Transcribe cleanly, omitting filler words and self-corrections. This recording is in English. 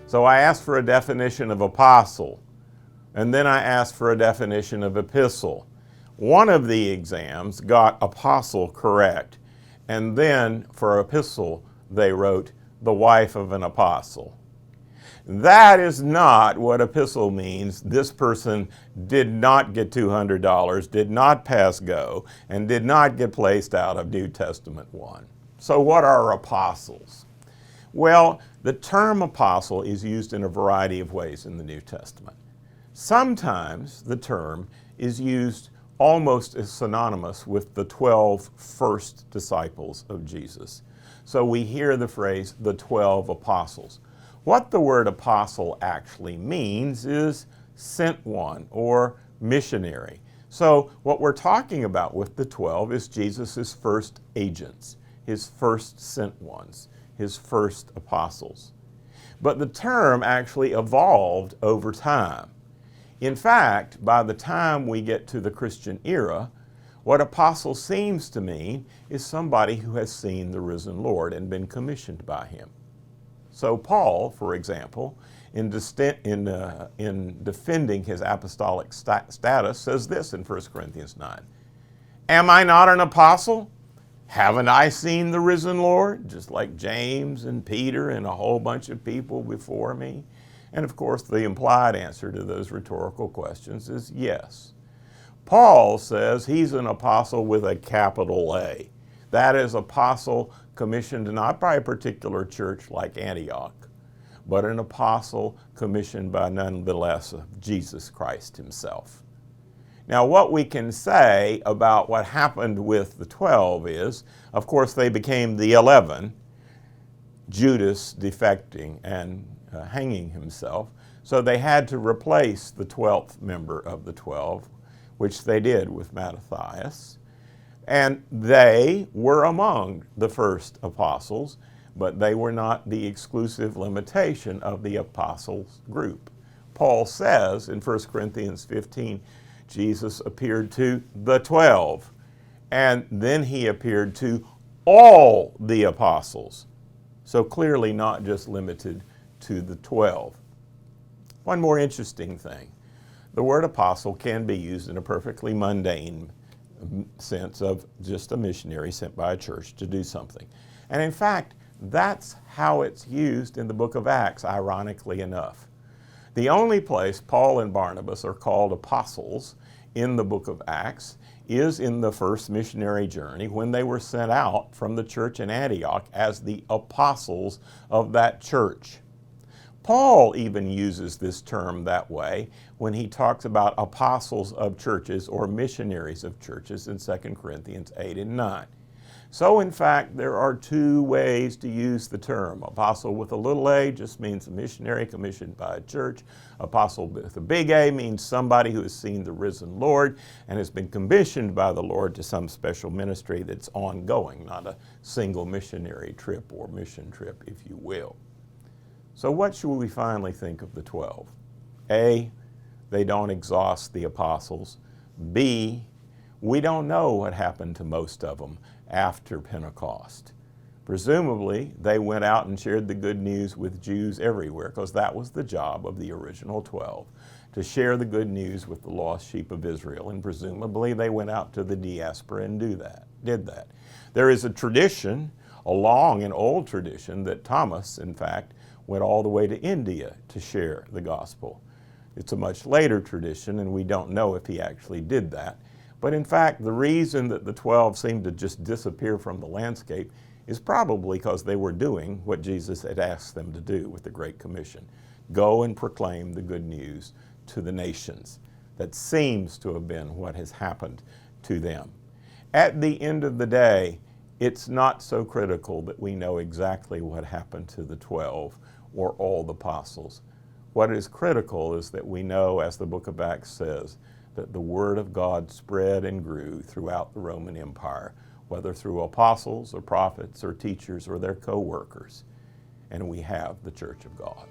So I asked for a definition of apostle, and then I asked for a definition of epistle. One of the exams got apostle correct, and then for epistle they wrote the wife of an apostle. That is not what epistle means. This person did not get $200, did not pass go, and did not get placed out of New Testament 1. So what are apostles? Well, the term apostle is used in a variety of ways in the New Testament. Sometimes the term is used almost as synonymous with the 12 first disciples of Jesus. So we hear the phrase, the 12 apostles. What the word apostle actually means is sent one or missionary. So what we're talking about with the 12 is Jesus' first agents, his first sent ones, his first apostles. But the term actually evolved over time. In fact, by the time we get to the Christian era, what apostle seems to mean is somebody who has seen the risen Lord and been commissioned by him. So Paul, for example, in defending his apostolic status, says this in 1 Corinthians 9. Am I not an apostle? Haven't I seen the risen Lord? Just like James and Peter and a whole bunch of people before me. And of course, the implied answer to those rhetorical questions is yes. Paul says he's an apostle with a capital A. That is, apostle commissioned not by a particular church like Antioch, but an apostle commissioned by none the less of Jesus Christ himself. Now, what we can say about what happened with the 12 is, of course, they became the 11, Judas defecting and hanging himself. So they had to replace the 12th member of the 12, which they did with Matthias. And they were among the first apostles, but they were not the exclusive limitation of the apostles group. Paul says in 1 Corinthians 15, Jesus appeared to the 12, and then he appeared to all the apostles. So clearly not just limited to the 12. One more interesting thing. The word apostle can be used in a perfectly mundane sense of just a missionary sent by a church to do something. And in fact, that's how it's used in the book of Acts, ironically enough. The only place Paul and Barnabas are called apostles in the book of Acts is in the first missionary journey when they were sent out from the church in Antioch as the apostles of that church. Paul even uses this term that way when he talks about apostles of churches or missionaries of churches in 2 Corinthians 8 and 9. So in fact, there are two ways to use the term. Apostle with a little a just means a missionary commissioned by a church. Apostle with a big A means somebody who has seen the risen Lord and has been commissioned by the Lord to some special ministry that's ongoing, not a single missionary trip or mission trip, if you will. So what should we finally think of the 12? A, they don't exhaust the apostles. B, we don't know what happened to most of them after Pentecost. Presumably, they went out and shared the good news with Jews everywhere, because that was the job of the original 12, to share the good news with the lost sheep of Israel. And presumably, they went out to the diaspora and did that. There is a tradition, a long and old tradition, that Thomas, in fact, went all the way to India to share the gospel. It's a much later tradition, and we don't know if he actually did that. But in fact, the reason that the 12 seemed to just disappear from the landscape is probably because they were doing what Jesus had asked them to do with the Great Commission. Go and proclaim the good news to the nations. That seems to have been what has happened to them. At the end of the day, it's not so critical that we know exactly what happened to the 12 or all the apostles. What is critical is that we know, as the book of Acts says, that the word of God spread and grew throughout the Roman Empire, whether through apostles or prophets or teachers or their co-workers. And we have the Church of God.